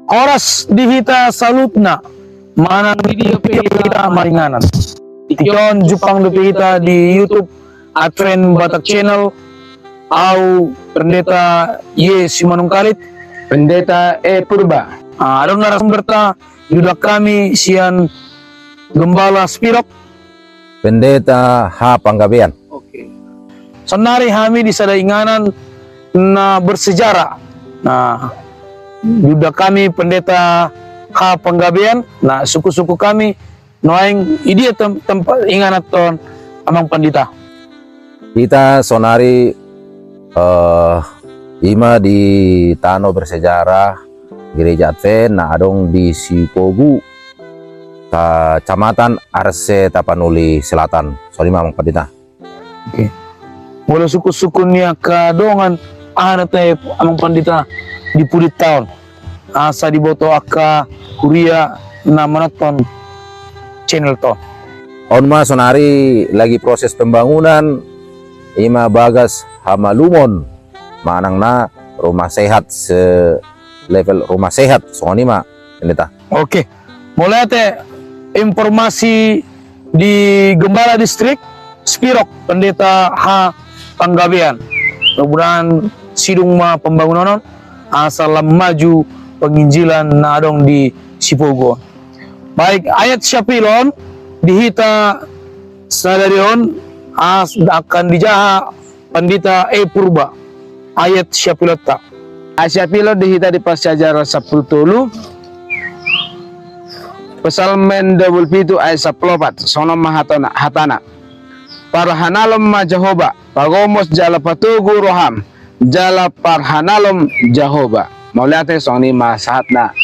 oras dihita salutna manang video kita maringanan. Ikion Jepang kita di YouTube Advent Batak Channel au Pendeta Ye Simanungkalit Pendeta Purba. Adong narasumber ta juga kami sian Gembala Spirok Pendeta H. Panggabean. Oke. Senari kami di sadainganan na bersejarah. Nah, juga kami Pendeta H. Panggabean. Nah, suku-suku kami noeng idia tempat inganat ton amang pandita. Kita sonari ima di Tano bersejarah Gereja Advent na adong di Sipogu Kecamatan Arse Tapanuli Selatan. Sorry mamang pandita. Oke. Mula suku-suku niya kadongan anak amang pandita di pulit tahun. Asa diboto aka kuria na manaton channel to. Onma sonari lagi proses pembangunan ima bagas hamalumon manang na rumah sehat level rumah sehat soalnya ma pendeta. Oke. Mulai teh informasi di Gembala Distrik Spirok Pendeta H. Panggabean. Mudah-mudahan sidung ma pembangunan asal maju penginjilan na adong di Sipogo. Baik ayat syapilon dihita sadarion akan dijaha Pendeta Purba ayat syapilota. Asyapilo dihita di pasyajarah 10 Pesalmen 27 ayat 14 sono hatana parhanalom ma Jehoba pagomos jala patugu roham jala parhanalom Jehoba mauliate soni ma sahatna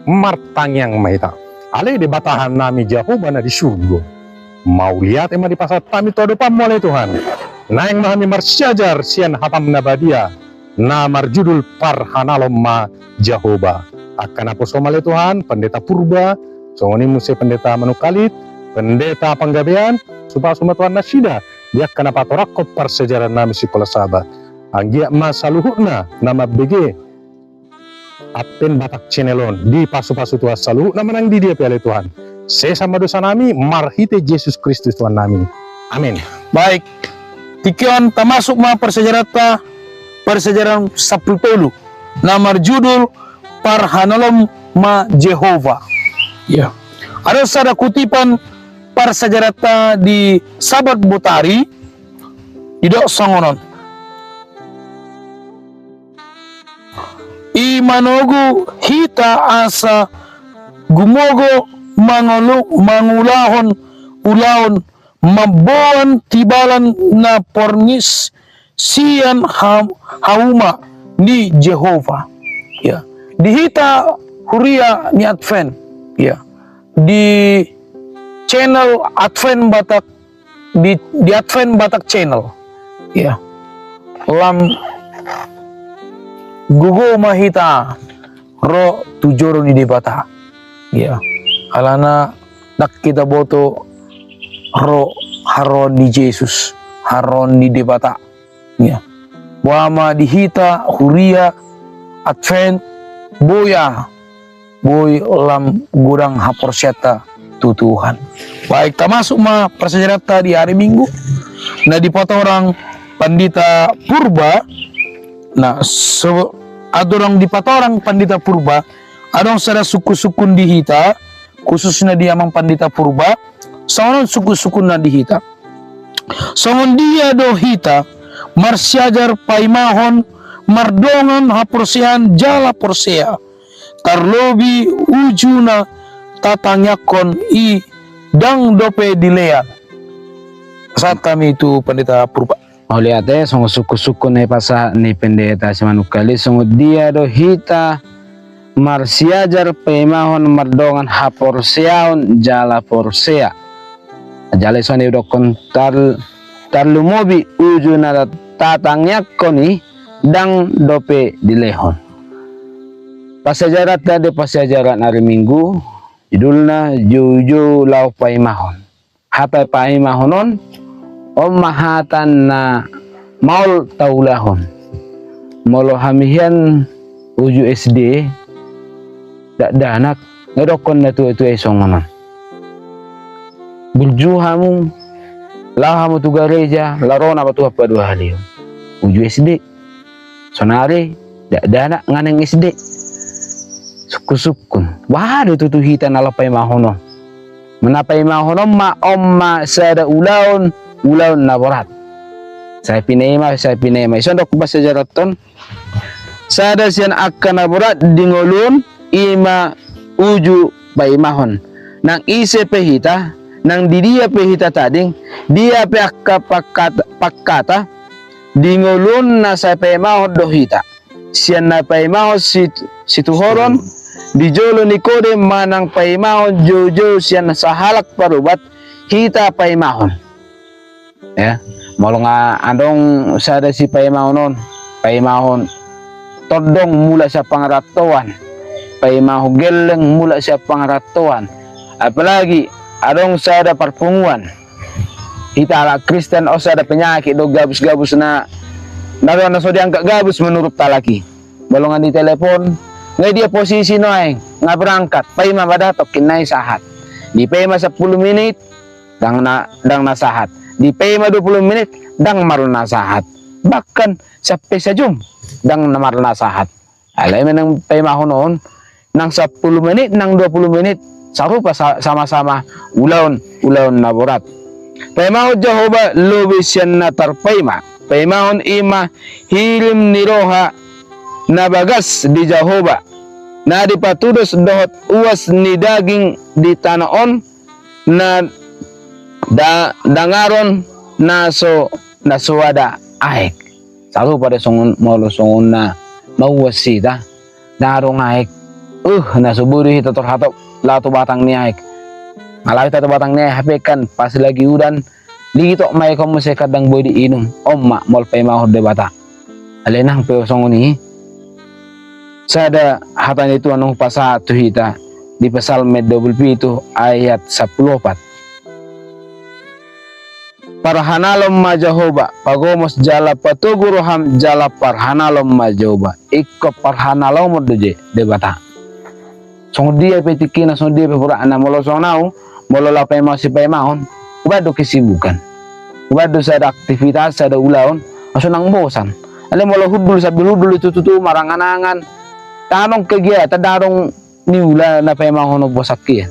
martang yang mahita ale di batahan nami Jehovah na di surga mau lihat emang di pasar kami todo pamole Tuhan na yang mahami marsyajar sian hatam nabadia na marjudul parhanalom ma Jehovah akan apa somale Tuhan Pendeta Purba songoni muse Pendeta Manukalit Pendeta Panggabean supaya semua Tuhan nasida dia kenapa torakot persejarah nami sikola sahabat anggia masaluhuna nama BG Advent Batak Channelon di pasu-pasu Tuhan saluh nama nang di dia piala Tuhan saya sama dosa nami marhite Yesus Kristus Tuhan nami amin. Baik tikion termasuk ma persejarah Sapultolu nama judul Parhanalom ma Jehovah. Ya. Ada sada kutipan persejarah di Sabat Botari tidak songonon. Imanogu hita asa gumogo mangulahon ulahon mabuan tibalan na porngis sian hauma ni Jehovah. Ya. Dihita huria ni Advent. Ya. Di channel Advent Batak di Advent Batak Channel. Ya. Lam gugo mahita ro tujoro ni debata. Ya. Alana dak kita boto ro haron di Yesus, haron di debata. Ya. Wama dihita huria Advent boya boy lam gudang haporsyata tutuhan. Baik termasuk ma persejarah di hari Minggu nah dipoto orang Pandita Purba. Nah adorang dipoto orang Pandita Purba adong sada suku-suku dihita khususnya di amang Pandita Purba sonon suku-suku na dihita sonon dia dohita marsyajar paimahon mardongan haporsean jala porsea tarlobi ujuna tatanyakon i dang dope dilean saat kami itu Pendeta Purba. mauliate songo suku-suku na ipasa ni Pendeta Simanukali songo dia dohita marsyajar paimahon mardongan haporseaon jala porsea jala soni dokon tarlumobi ujuna tatangyakoni dang dope dilehon. Pasajarat tadi pasajarat hari Minggu judulna juju lau paimahon hapai paimahonon om mahatan na maul taulahon molo hamihian uju SD dak danak ngedokon na tu songonon. Buljuhamu lahamu tu gereja larona batu apa dua haliu. Uju SD. Sonare dak danak nganeng SD. Suku-sukun. Waduh tu hitan alapai mahono. Menapai mahono ma omma sada ulaun na berat. Saya pinema. Isondok bahasa jaraton. Sada sian akan na berat dingolun ima uju pai mahon. Nang ise pehita, nang didia pehita tading, dia pe akka pakata dingolun na sa pai mahon dohita. Sian na pai mahon situ horon dijolo ni kode manang pai mahon jojo sian sahalak parubat hita pai mahon. Ya, malo nga andong sada si pai mahon todong mula sa pangaratuan, pai mahon geleng mula sa pangaratuan. Apalagi adong sada parpunguan hita ala Kristen o sada penyakit do gabus-gabus na naroon na so diangkat gabus menurut talaki. Balongan di telepon ngay dia posisi noy nga berangkat pay mabadatok kinay sahat di pay ma 10 menit dang nasahat di pay ma 20 menit dang maron nasahat bahkan sampai sejum dang maron nasahat alay man ng pay mahonon nang 10 menit nang 20 menit sarupa sama-sama ulaon na borat pay mahon Jehovah lubisyan na tarpayma pay mahon ima hilim niroha na bagas di Jehovah na dipatudos dohot uwas ni daging di tanaon na dangaron na suwada aik selalu pada songon molo songon na mauwasita darong aik na suburi hito torhatop lato batang ni aik alawi tato batang ni hapekan pas lagi udan ligito may komuse kadang boy di inum omma mol pay mahod de bata alenang pe songon ni sada hatan itu anong pasa tuhita di Psalm 27 ayat 14. Parhanalom ma Jehovah pagomos jala patuguroham jala parhanalom ma Jehovah ikko parhanalom doje debata. Song dia petikina song dia pepura ana molo sonau molo la pay si pay mahon ubado kesibukan. Ubado sada aktivitas sada ulaon aso nang bosan. Ale molo hudul sabil hudul itu maranganangan tanong kegiatan darong niula na pay mahono bosakki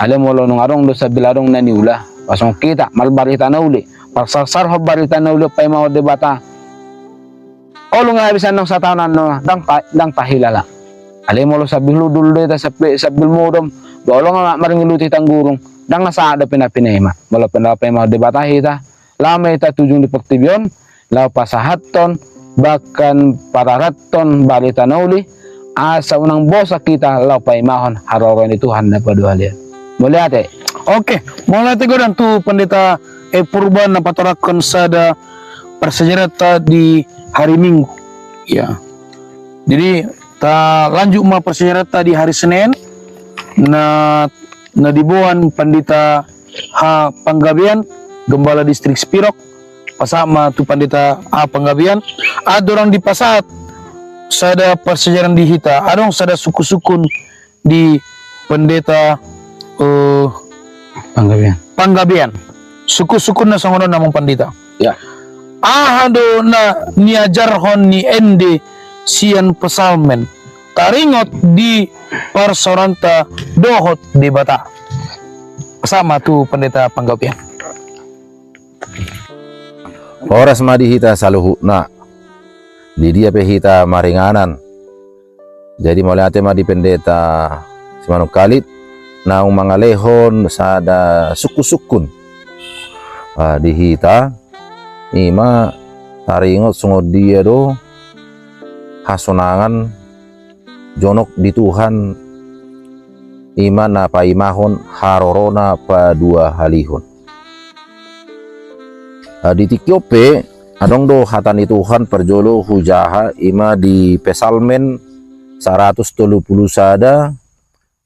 ale molo nung arong do sa bilarong na niula pasong kita malbarita na uli pagsasar ho barita na uli pay maho de bata olo nga bisan nung sa tanan no dang pahilala ale molo sa biludul de sa bilmodom olo nga maringuluti tanggurong dang nasaada pinapinema molo pay maho de bata hita lamay ta tujung di pertibyon law pasahaton bahkan pararaton barita na uli asa unang bosa kita lapay mahon haroron ni Tuhan na paduhalian. Mulai ate. Oke, mulai teguran tu pendeta Purban na patorakon sada persejarah di hari Minggu. Ya. Jadi ta lanjut ma persejarah di hari Senin na dibuan pendeta Ha Panggabian Gembala Distrik Spirok pasama tu pendeta A Panggabian adorang di pasat sada persejarah di hita adong sada suku-sukun di pendeta Panggabian suku-sukun na songono namong pendeta Ya. Ahado na niajarhon ni ende sian pesalmen taringot di parsoranta dohot di bata sama tu pendeta Panggabian. Oras madi hita saluhutna di dia pe hita maringanan jadi mulai ate ma di pendeta simanuk kalit na mga lehon sada suku-sukun di hita ima taringot sungod dia do hasunangan jonok di Tuhan ima na paimahon harorona pa dua halihon di Tikyope adong do hatan itu Tuhan perjolo hujaha ima di Pesalmen 130 sada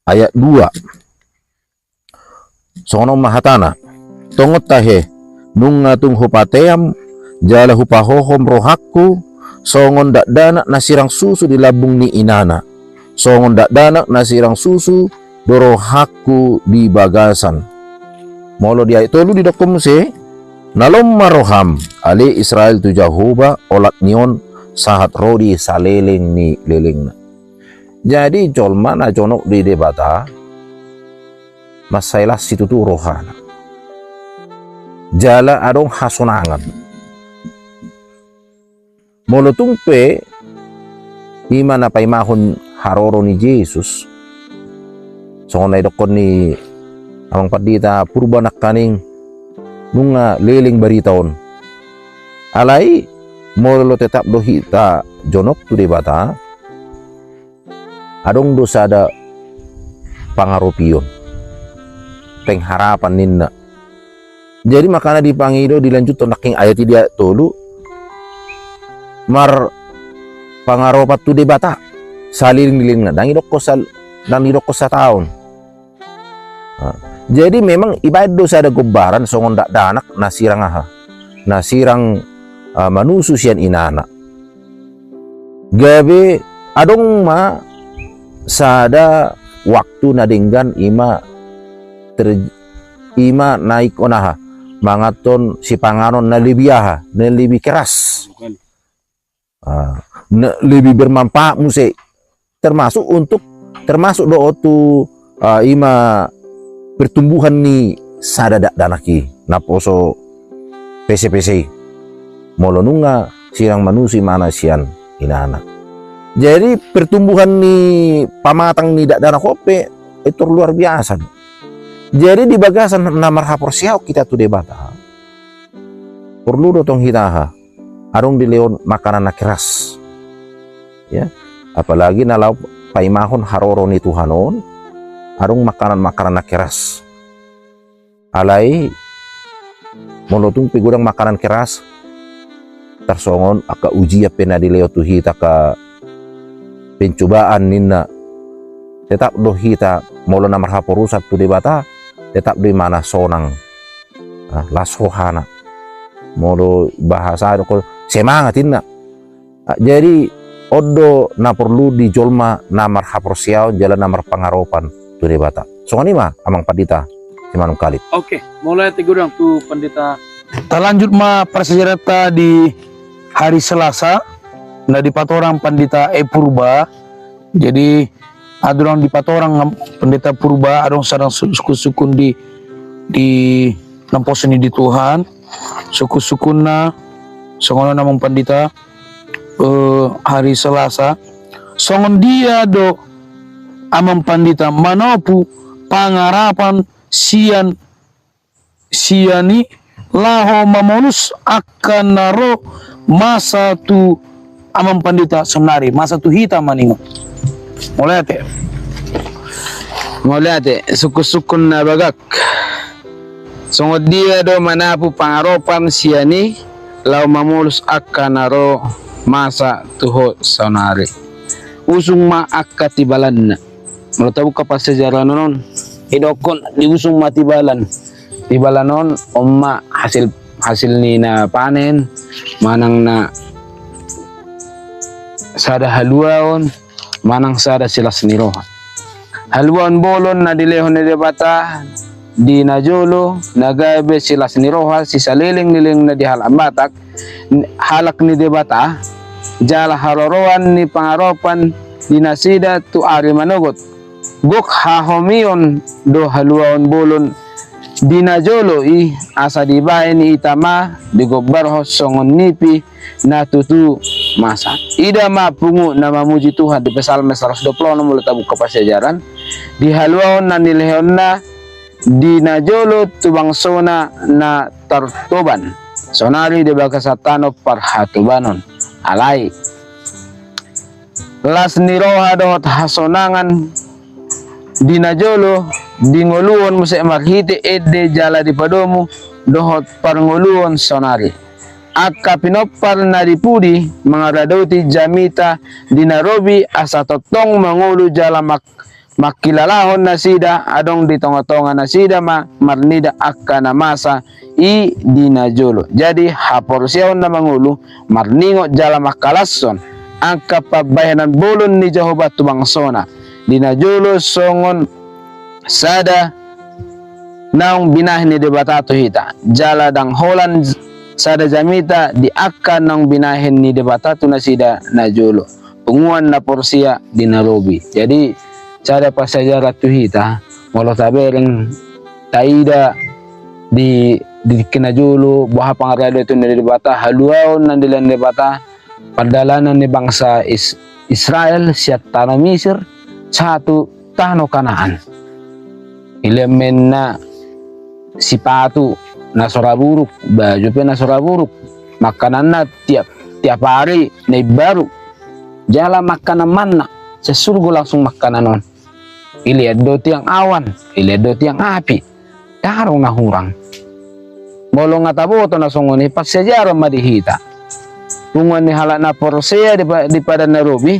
ayat 2 sono mahatana tongot tahe nung ngatung hupateam jala hupahohom rohakku songon dak dana nasirang susu di labung ni inana songon dak danak nasirang susu doro hakku di bagasan. Molo dia itu lu di dokum se nalom maroham ali Israel tu Jehovah olat nion sahat rodi saleleng ni lelengna. Jadi jolma na jonok di debata masailah situ tu rohana. Jala adong hasonangan. Molo tungpe ima na paimahon haroro ni Jesus. So na idokon ni amang padita purba nakaning nunga leling baritaon. Alai molo tetap dohita jonok tu debata adong dosa ada pangaropion pengharapan ninna. Jadi makana dipangido dilanjut to naking ayat dia tolu mar pangaropat tu debata saliling-liling na dangidok ko sa taon. Jadi memang ibadah dosa ada gobaran songon dak danak nasirang manusu sian inana. Gabe adong ma sada waktu nadinggan ima naik onaha mangaton si panganon na lebih keras. Lebih bermanfaat musik termasuk do tu ima pertumbuhan ni sada dak danaki naposo PC molonunga sirang manusia mana sian inana. Jadi pertumbuhan ni pamatang ni dak dana kope itu luar biasa. Jadi di bagasan namar hapor siau kita tu debata perlu dotong hitaha arung di leon makanan keras ya, apalagi nalau paimahon haroro ni Tuhanon arung makanan keras alai molotung pigurang makanan keras tersongon aka uji pena di leo tuhita ka pencobaan ninna tetap dohita molo namar haporusat tu debata tetap di mana sonang lasohana molo bahasa ko semangat inna. Jadi odo na perlu dijolma namar haporsiao jalan namar pangaropan tu debata. Songani mah amang padita simanung kalit. Oke, mulai tigurang tu pendeta. Ta lanjut ma persejarata di hari Selasa na di patorang pendeta Purba. Jadi adorang di patorang pendeta Purba adong sarang suku-sukun di namposen di Tuhan. Suku-sukunna songon namang pendeta hari Selasa songon dia do amang pandita manopu pangarapan siani laho mamolus akan naro masa tu amang pandita senari masa tu hita maningo mulai Mauliate suku-sukun na bagak songod dia do manapu pangaropan siani lau mamulus akka naro masa tuho saunari usung ma akka tibalan na tahu ka sejarah nonon idokon di usung matibalan tibalanon omma hasil ni na panen manang na sada haluaon manang sada silas niroha haluan bolon na dilehon ni debata di najolo nagabe silas niroha si saliling-liling na di halambatak halak ni debata jala haroroan ni pangaropan di nasida tu ari manogot gok hahomion do haluaon bolon di najolo asa dibae ni itama di gobbarho songon nipi na tutu masa ida mapungu na mamuji Tuhan di Psalm 120 mula tabuk kapasajaran di haluaon na nilehon na di najolo tubangsona na tartoban sonari di bakasatano parhatubanon alai las niroha dohot hasonangan di najolo di ngoluon musik makhite ede jala di padomu dohot parngoluon sonari akka pinopar na dipudi mga radoti jamita di narobi asa totong mangulu jala makilalahon na sida adong di tonga-tonga na sida marnida akka na masa di najolo jadi hapor siyaon na mangulu marningo jala makalason angka pabayanan bolon ni Jehovah tu bangsona dinajulo songon sada naung binahin ni debata tu hita jala dang holan sada jamita di akan naung binahin ni debata tu nasida najulo penguan na porsia di Nairobi. Jadi cara pasajarah tu hita molo tabereng taida di kinajulu buah pangarado itu ni debata haluaon nan dilan debata perdalanan ni bangsa Israel siat tanah Mesir satu tanah Kanaan elemen na sipatu na soraburuk baju pe na soraburuk makanan na tiap hari na baru jala makanan mana sesurgo langsung makanan non ilihat do tiang awan ilihat do tiang api darong na hurang bolong ngataboto na songoni pas sejarah madihita tungan ni halak na porosea di pada Nairobi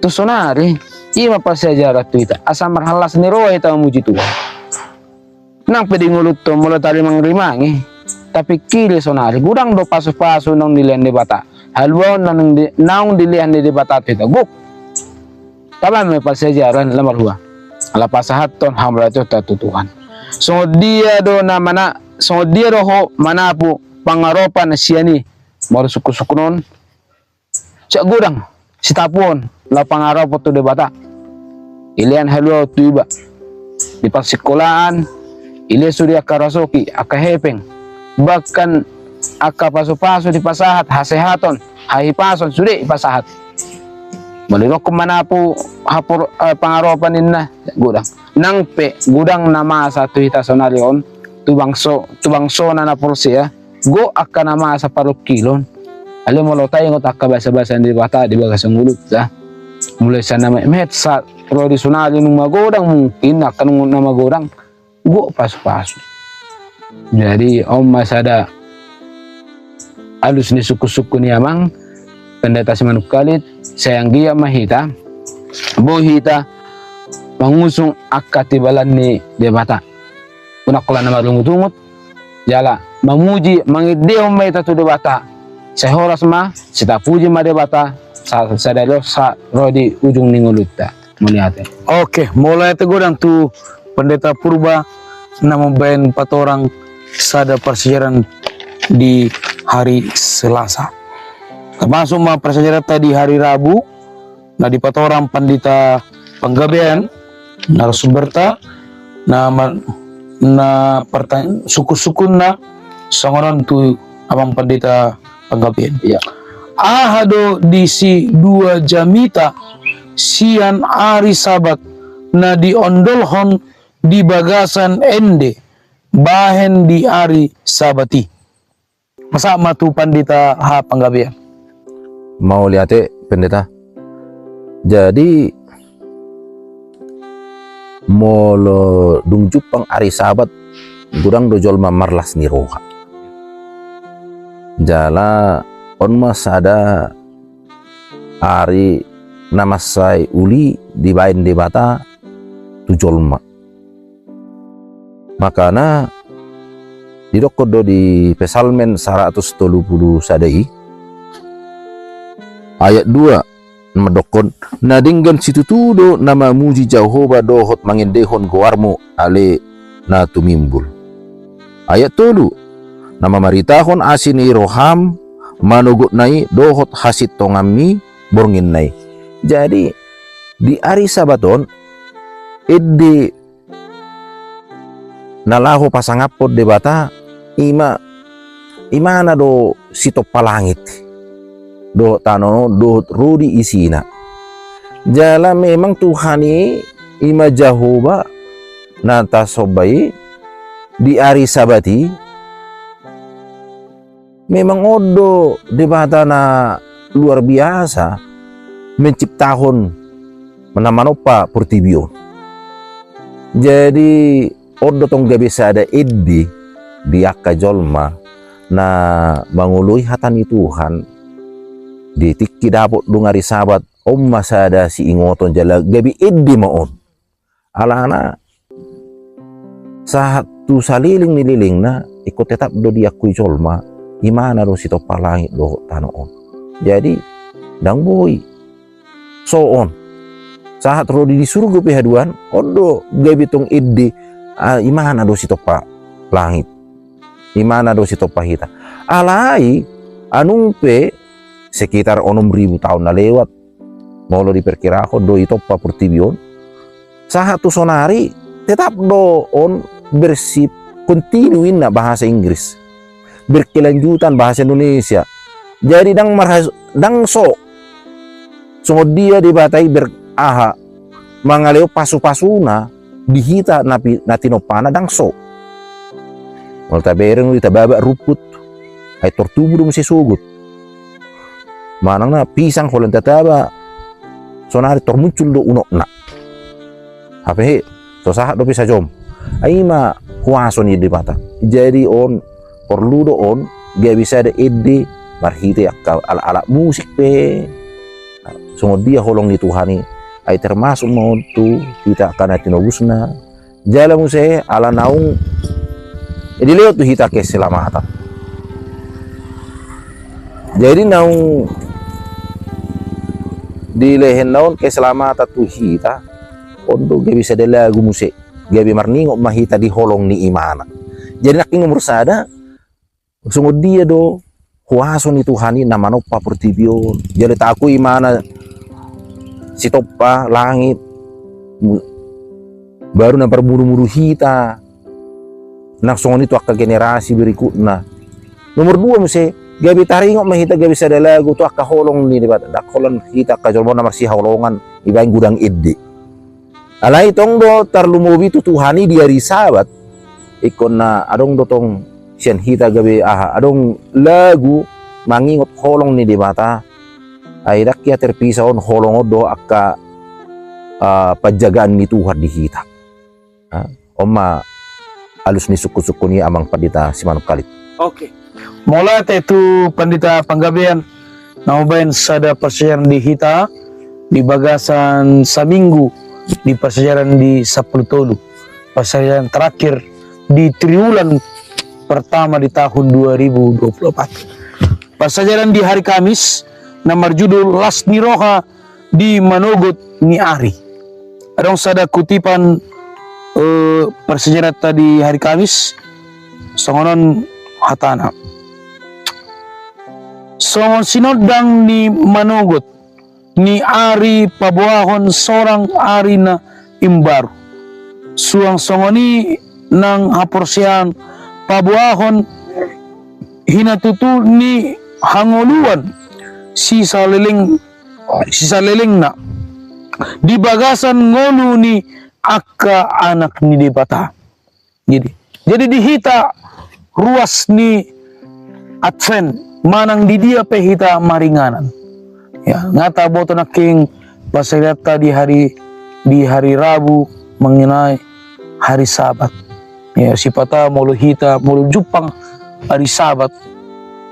tu sonari ima pas sejarah tu ita asam marhalas ni roa ita memuji Tuhan nang pwede ngulut to mula tali mangrimangi tapi kili sonari gudang do paso-paso nang nilihan ni bata halwaon naung dilihan ni bata tu ita guk taban may pas sejarah lamar hua ala pasahat ton hamra tu tatu Tuhan so dia do na mana so dia do ho manapu pangaropan na siya ni moro suku-sukunon siya gudang sitapuon la pangarap tu de bata ilian halwa tu iba di pasikolaan ile surya karasoki akahepeng bahkan aka paso-paso di pasahat hasehaton hahipason sudah pasahat malirok manapu hapur pangaropan inna gudang nangpe gudang nama satu hita sonarion tu bangso na porsia go akan nama sa parok kilon alam mo tayo ngot akka basa-basa di bata di bagas ngulut ya mulai sana met sa tradisional nung magodang mungkin akan na magodang go pas-pas jadi masada alus ni suku-suku ni amang pendeta si Manukalit sayang dia mahita bohita mangusung akatibalan ni debata unakula na marungut-ungut jala mamuji mangideo may tatu debata sa horas ma sita puji ma debata sa dalo sa rodi ujung ningulutta muliate. Oke, mulai teguran tu pendeta purba na membayan 4 orang sada persejarah di hari Selasa. Termasuk ma persejarah tadi hari Rabu, na di 4 orang pendeta penggabean narasumberta na pertanyaan suku-sukun na songoran tu abang pendeta penggabean. Ya. Ahado di si 2 jamita sian ari sabat na di ondolhon di bagasan ende bahen di ari sabati masa matu pandita ha panggabean Mau lihat pendeta. Jadi molo dung jupang ari sabat gudang dojol mamarlas ni roha. Jala on mas ada ari namasai uli di bain di bata tujol ma. Makana didokodo di Pesalmen 130 sadai ayat 2 medokon nadinggan situtudo nama muji Jehovah dohot mangendehon goarmu ale na tumimbul. Ayat 3 nama maritahon asini roham manugot nai dohot hasit tongami borngin nai. Jadi di hari sabaton edde nalaho pasangapod de bata imana do sitop palangit do tano do rudi isina jala memang Tuhani ima Jehovah nata sobai di hari sabati memang odo de bata na luar biasa menciptahon menamanopa purtibio jadi odo tong gabi ada iddi diaka jolma na mangului hatani Tuhan ditikki dapot dungari sabat masada si ingoton jala gabi iddi maon alana satu saliling nililing na ikut tetap do diakui jolma imana do sito palangit do tanoon jadi dang boy soon saat rodi di surga pehaduan ondo gabi tong iddi imana do si topa langit imana do si topa hita alai anumpe sekitar 6.000 tahun na lewat molo diperkirakan do itopa pertibion saat tu sonari tetap do on bersih kontinuin na bahasa Inggris berkelanjutan bahasa Indonesia jadi dang so dia dibatai beraha mangaleo pasu-pasuna dihita natinopana dang so walta bereng di tababa ruput ay tortubo dum si sugut manang na pisang holan tataba sonari tormuncul do uno na hape so sahat do bisa jom ay ma kuaso ni dibata jadi on perlu do on dia bisa ada ide marhite akka ala musik pe so dia holong di Tuhani ay termasuk mau tu kita akan tinobusna jala muse ala naung jadi lewat tu hita keselamatan jadi naung di lehen naun keselamatan tu hita ondo dia bisa de lagu musik dia marningok mahita di holong ni imana jadi nak nomor sada sungguh dia do kuaso ni Tuhani namano pa pertibion jadi taku imana si topa langit baru na perburu-buru hita nak songon itu akka generasi berikutnya nomor 2 mesti gabi taringok mahita gabi sada lagu tu akka holong ni debat dak holon hita ka jolmo namar si holongan ibaing gudang iddi alai tong do tarlumobi tu Tuhani dia risabat ikon na adong dotong sian hita gabi adong lagu mangingot holong ni di mata ay rakyat terpisahon holong do akka pajagaan ni Tuhan di hita oma alus ni suku-suku ni amang pandita si Manuk Kalit. Oke. Mula itu pandita panggabean naubayan sada persejaran di hita di bagasan saminggu di persejaran di Sapultolu persejaran terakhir di triwulan pertama di tahun 2024 persejaran di hari Kamis nomor judul Lasni Roha di Manogot ni Ari adong sada kutipan persejaran tadi hari Kamis songonon hatana songon sinodang ni Manogot ni Ari pabuahon sorang Ari na imbaru suang songoni nang haporsian pabuahon hinatutu ni hangoluan sisa leling na di bagasan ngolu ni akka anak ni dibata jadi dihita ruas ni Advent manang di dia pehita maringanan ya ngata boto naking pasayata di hari Rabu mengenai hari Sabat ya sipata molo hita molo Jupang hari Sabat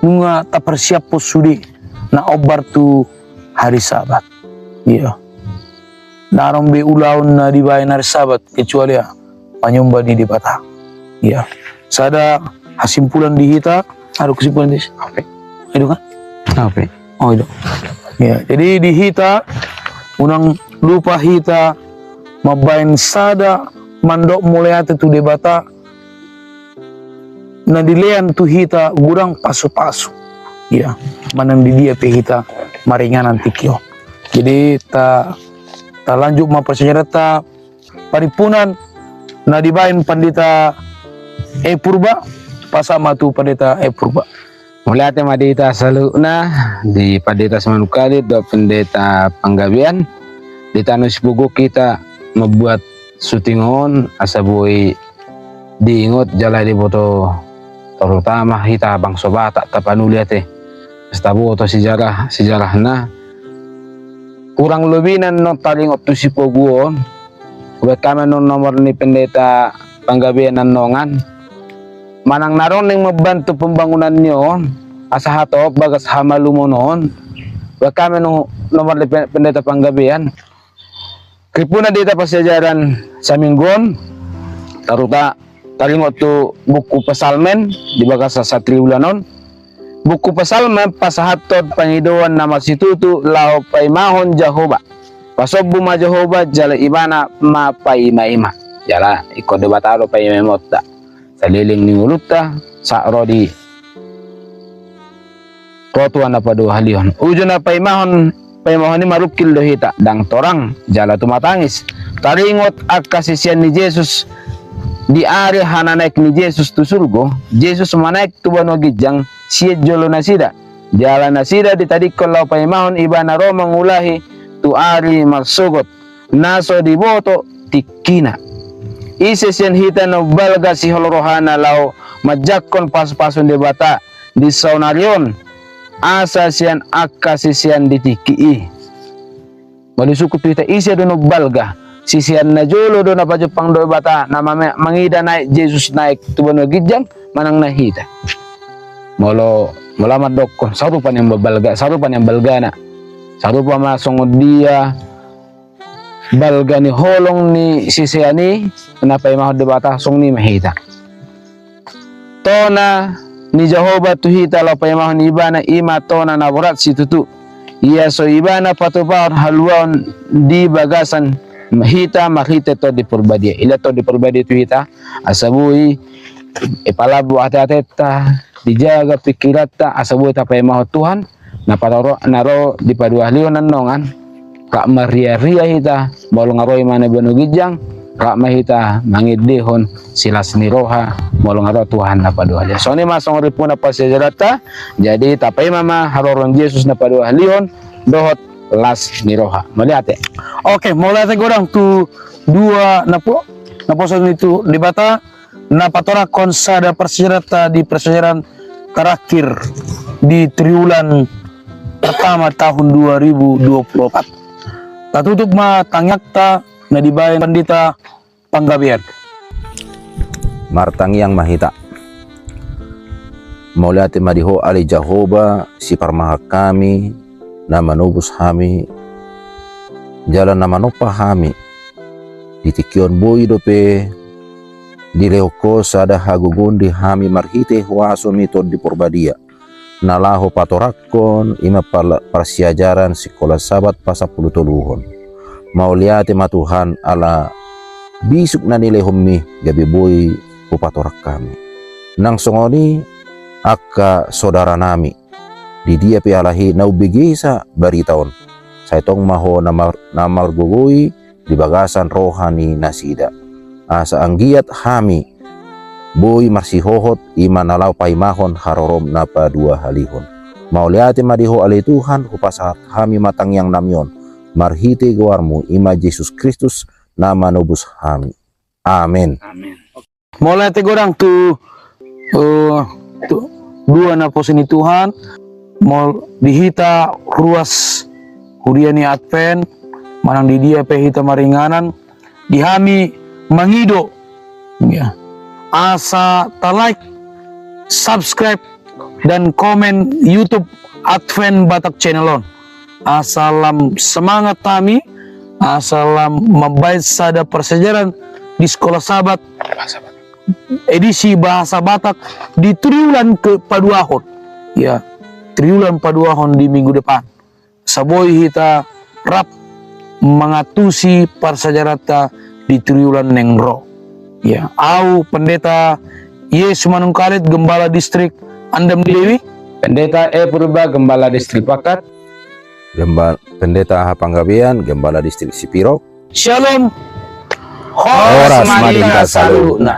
nunga tapersiap po sudi na obar tu hari Sabat ya narong be ulaon na dibayan hari Sabat kecuali ya panyumba di bata ya sada hasimpulan di hita ada kesimpulan di apa itu kan apa oh itu ya jadi di hita unang lupa hita mabain sada mandok mulai tu debata na dilean tu hita gurang pasu-pasu ya manang di dia pe hita maringanan tikyo jadi ta lanjut ma persejarata paripunan na dibain pandita Purba pasama tu pandita Purba mulai ate madita saluna di pandita Manuk Kalit do pendeta panggabean di tanus bugu kita membuat syutingon asaboy diingot jala di boto terutama hita bang sobata tapanuli ate stabo to sejarah na kurang lebih nan no talingot tu si poguon buat kami non nomor ni pendeta panggabean nongan manang naron yang membantu pembangunan nyo asa hatop bagas hamalumonon buat kami no nomor ni pendeta panggabean kripuna dita pasajaran sa minggon taruta talingot tu buku pasalmen di bagas sa triwulanon buku pasalmen pasahatod pangidoan na masitutu lao paimahon Jehovah pasobbu ma Jehovah jala ibana ma paima-ima. Jala iko de batalo paima-motta. Saliling ni ulutta sa rodi rotuan apa dua halion. Ujun apa imahon ni marukil dohita dang torang jala tumatangis. Taringot ak kasisian ni Jesus di ari hana naik ni Jesus tu surgo. Jesus manaik tu bano gijang siet jolo nasida. Jala nasida ditadikon lau paimahon ibana ro mangulahi tu ari marsugot. Naso diboto tikina. Isesian hita no balga si holorohana lau majakon pas-pasun debata di saunarion. Asa sian akasisian ditiki. Malisuku tuita isi dono balga. Sisian na jolo do na pajupang do bata na mangida naik Jesus naik tubano gijang manang nahita. Molo mulamat dokon satu pan yang balga, satu pan yang balgana. Satu pa masong dia balga ni holong ni sisiani kenapa imah do bata song ni mahita. Tona ni Jehovah tuhita lo paimahon ibana ima tona na berat situ tu. Ia so ibana patupahon haluan di bagasan mahita makita to di purbadia. Ila to di purbadia tuhita asabui ipalabu ate-ateta dijaga pikirata asabui ta paimahon Tuhan na patoro naro di paduahlion nongan kak maria-ria hita bolong aroi mana benu gijang kak mahita mangidihon silas ni roha molong aro Tuhan na paduahlion. So ni masong ripuna pa sejarata jadi tapai mama haroron Yesus na paduahlion dohot las ni roha. Maliate. Oke, mulai gorang tu dua napo itu di bata na patora konsada persejarata di persejaraan terakhir di triwulan pertama tahun 2024. Tatutup ma tangyakta na dibayan pandita panggabian. Martang yang mahita. Mauliati madiho ali Jehovah si parmaha kami na manubus kami jalan na manupa kami ditikion boy dope di leoko sada hagugundi kami marhite huaso mitod di purbadia nalaho patorakon ima persiajaran sekolah sabat pasapuluh tuluhon mauliati matuhan ala bisuk na nilai hummi gabi boy upatorak kami nang songoni akka saudara nami di dia pialahi naubigisa baritaon saitong maho namar gugui di bagasan rohani nasida asa anggiat hami boy marsihohot iman nalaw paimahon harorom napa dua halihon mauliati madiho alay Tuhan hupasahat hami matang yang namyon marhite gawarmu ima Jesus Kristus nama nubus kami. Amin. Mulai tegorang tu dua na posini Tuhan mau dihita ruas huriani Advent manang di dia pehita maringanan dihami mangido ya. Asa like, subscribe dan komen YouTube Advent Batak Channel on. Asalam semangat kami. Asalam membaik sada persejaraan di sekolah sahabat edisi bahasa Batak di triwulan ke-paduahon ya triwulan paduahon di minggu depan saboy hita rap mengatusi persejarata di triwulan nengro ya au pendeta Yesus Manungkalit Gembala Distrik Andam Dewi Pendeta Purba Gembala Distrik Pakat Pendeta Panggabean Gembala Distrik Sipiro. Shalom Horas Madinda Salu. Nah